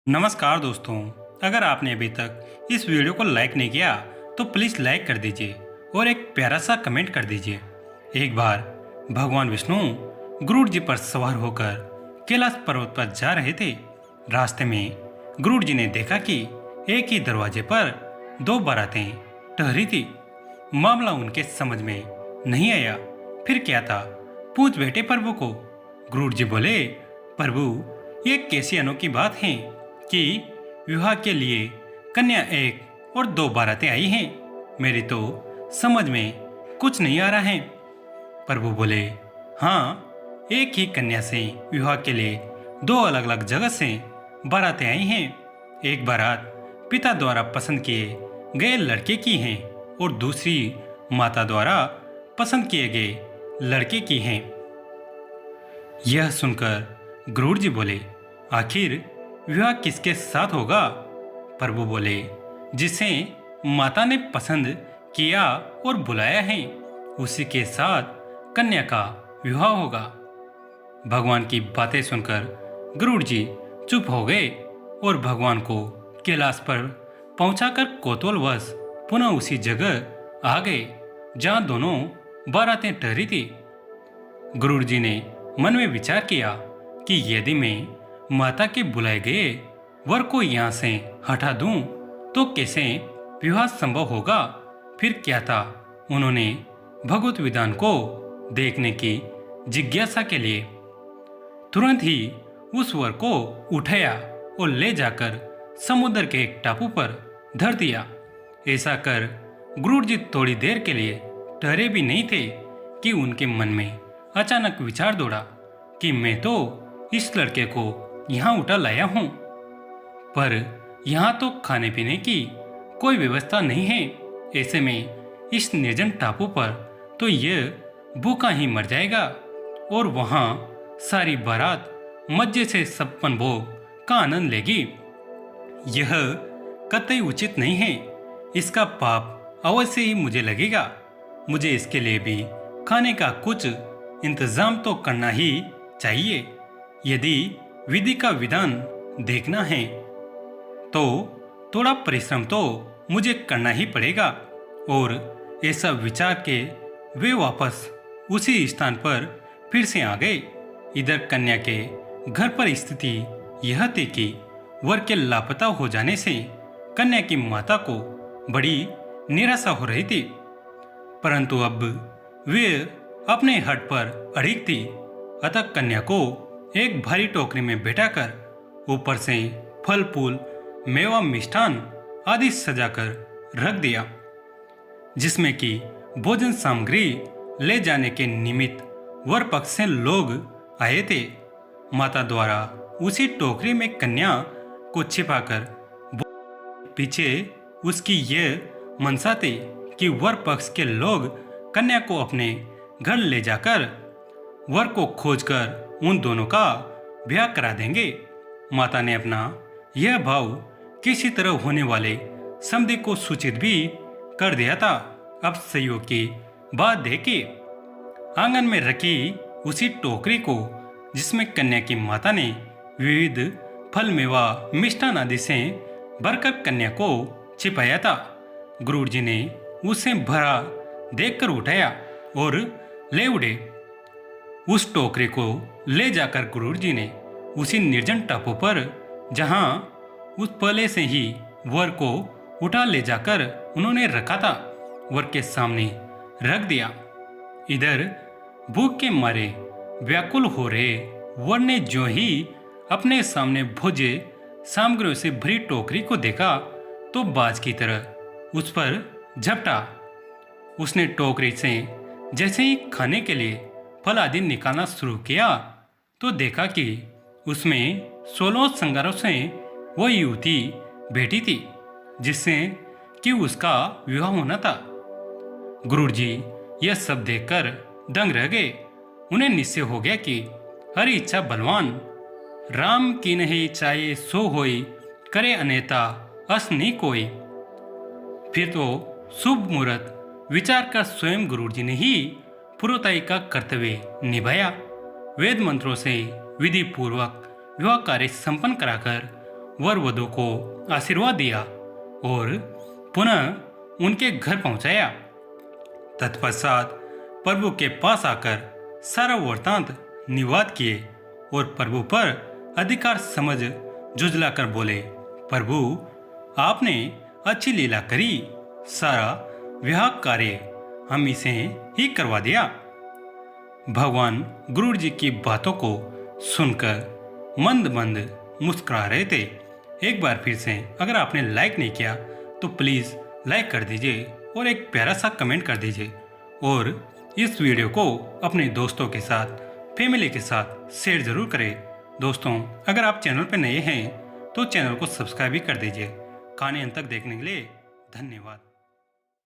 नमस्कार दोस्तों। अगर आपने अभी तक इस वीडियो को लाइक नहीं किया तो प्लीज़ लाइक कर दीजिए और एक प्यारा सा कमेंट कर दीजिए। एक बार भगवान विष्णु गरुड़ जी पर सवार होकर कैलाश पर्वत पर जा रहे थे। रास्ते में गरुड़ जी ने देखा कि एक ही दरवाजे पर दो बारातें ठहरी थी। मामला उनके समझ में नहीं आया। फिर क्या था, पूछ बैठे प्रभु को। गरुड़ जी बोले, प्रभु ये कैसी अनोखी बात है कि विवाह के लिए कन्या एक और दो बारातें आई हैं। मेरी तो समझ में कुछ नहीं आ रहा है। प्रभु बोले, हाँ, एक ही कन्या से विवाह के लिए दो अलग अलग जगह से बारातें आई हैं। एक बारात पिता द्वारा पसंद किए गए लड़के की है और दूसरी माता द्वारा पसंद किए गए लड़के की है। यह सुनकर गरुड़ जी बोले, आखिर विवाह किसके साथ होगा? प्रभु बोले, जिसे माता ने पसंद किया और बुलाया है उसी के साथ कन्या का विवाह होगा। भगवान की बातें सुनकर गरुड़ जी चुप हो गए और भगवान को कैलाश पर पहुंचाकर कौतूहलवश पुनः उसी जगह आ गए जहां दोनों बारातें ठहरी थी। गरुड़ जी ने मन में विचार किया कि यदि मैं माता के बुलाए गए वर को यहाँ से हटा दूं तो कैसे विवाह संभव होगा। फिर क्या था, उन्होंने भगवत विधान को देखने की जिज्ञासा के लिए तुरंत ही उस वर को उठाया और ले जाकर समुद्र के एक टापू पर धर दिया। ऐसा कर गरुड़ जी थोड़ी देर के लिए ठहरे भी नहीं थे कि उनके मन में अचानक विचार दौड़ा कि मैं तो इस लड़के को यहाँ उठा लाया हूँ, पर यहाँ तो खाने पीने की कोई व्यवस्था नहीं है। ऐसे में इस निर्जन टापू पर तो यह भूखा ही मर जाएगा और वहाँ सारी बारात मजे से सपन भोग का आनंद लेगी। यह कतई उचित नहीं है। इसका पाप अवश्य ही मुझे लगेगा। मुझे इसके लिए भी खाने का कुछ इंतजाम तो करना ही चाहिए। यदि विधि का विधान देखना है तो थोड़ा परिश्रम तो मुझे करना ही पड़ेगा। और ऐसा विचार के वे वापस उसी स्थान पर फिर से आ गए। इधर कन्या के घर पर स्थिति यह थी कि वर के लापता हो जाने से कन्या की माता को बड़ी निराशा हो रही थी, परंतु अब वे अपने हट पर अड़िग थी। अतः कन्या को एक भारी टोकरी में बैठाकर ऊपर से फल फूल मेवा मिष्ठान आदि सजाकर रख दिया, जिसमें कि भोजन सामग्री ले जाने के निमित्त वर पक्ष से लोग आए थे। माता द्वारा उसी टोकरी में कन्या को छिपाकर पीछे उसकी यह मनसा थी कि वर पक्ष के लोग कन्या को अपने घर ले जाकर वर को खोजकर उन दोनों का ब्याह करा देंगे। माता ने अपना यह भाव किसी तरह होने वाले समधि को सूचित भी कर दिया था। अब संयोग की बात देखे आंगन में रखी उसी टोकरी को, जिसमें कन्या की माता ने विविध फल मेवा मिष्ठान आदि से भरकर कन्या को छिपाया था, गरुड़ जी ने उसे भरा देखकर उठाया और ले उड़े। उस टोकरी को ले जाकर गरुड़ जी ने उसी निर्जन टापू पर, जहां उस पहले से ही वर को उठा ले जाकर उन्होंने रखा था, वर के सामने रख दिया। इधर भूख के मारे व्याकुल हो रहे वर ने जो ही अपने सामने भोज्य सामग्रियों से भरी टोकरी को देखा तो बाज की तरह उस पर झपटा। उसने टोकरी से जैसे ही खाने के लिए फल आदि निकालना शुरू किया तो देखा कि उसमें 16 संगारों से वह युवती बैठी थी जिससे कि उसका विवाह होना था। गरुड़ जी यह सब देखकर दंग रह गए। उन्हें निश्चय हो गया कि हर इच्छा बलवान, राम की नहीं चाहे सो होई, करे अनेता अस नहीं कोई। फिर तो शुभ मुहूर्त विचार कर स्वयं गरुड़ जी ने ही पुरोताई का कर्तव्य निभाया। वेद मंत्रों से विधि पूर्वक विवाह कार्य संपन्न कराकर वर वधू को आशीर्वाद दिया और पुनः उनके घर पहुंचाया। तत्पश्चात प्रभु के पास आकर सारा वृत्तांत निवाद किए और प्रभु पर अधिकार समझ जुझलाकर बोले, प्रभु आपने अच्छी लीला करी, सारा विवाह कार्य हम इसे ही करवा दिया। भगवान गुरु जी की बातों को सुनकर मंद मंद मुस्कुरा रहे थे। एक बार फिर से अगर आपने लाइक नहीं किया तो प्लीज़ लाइक कर दीजिए और एक प्यारा सा कमेंट कर दीजिए और इस वीडियो को अपने दोस्तों के साथ, फैमिली के साथ शेयर ज़रूर करें। दोस्तों, अगर आप चैनल पर नए हैं तो चैनल को सब्सक्राइब भी कर दीजिए। कहानी अंत तक देखने के लिए धन्यवाद।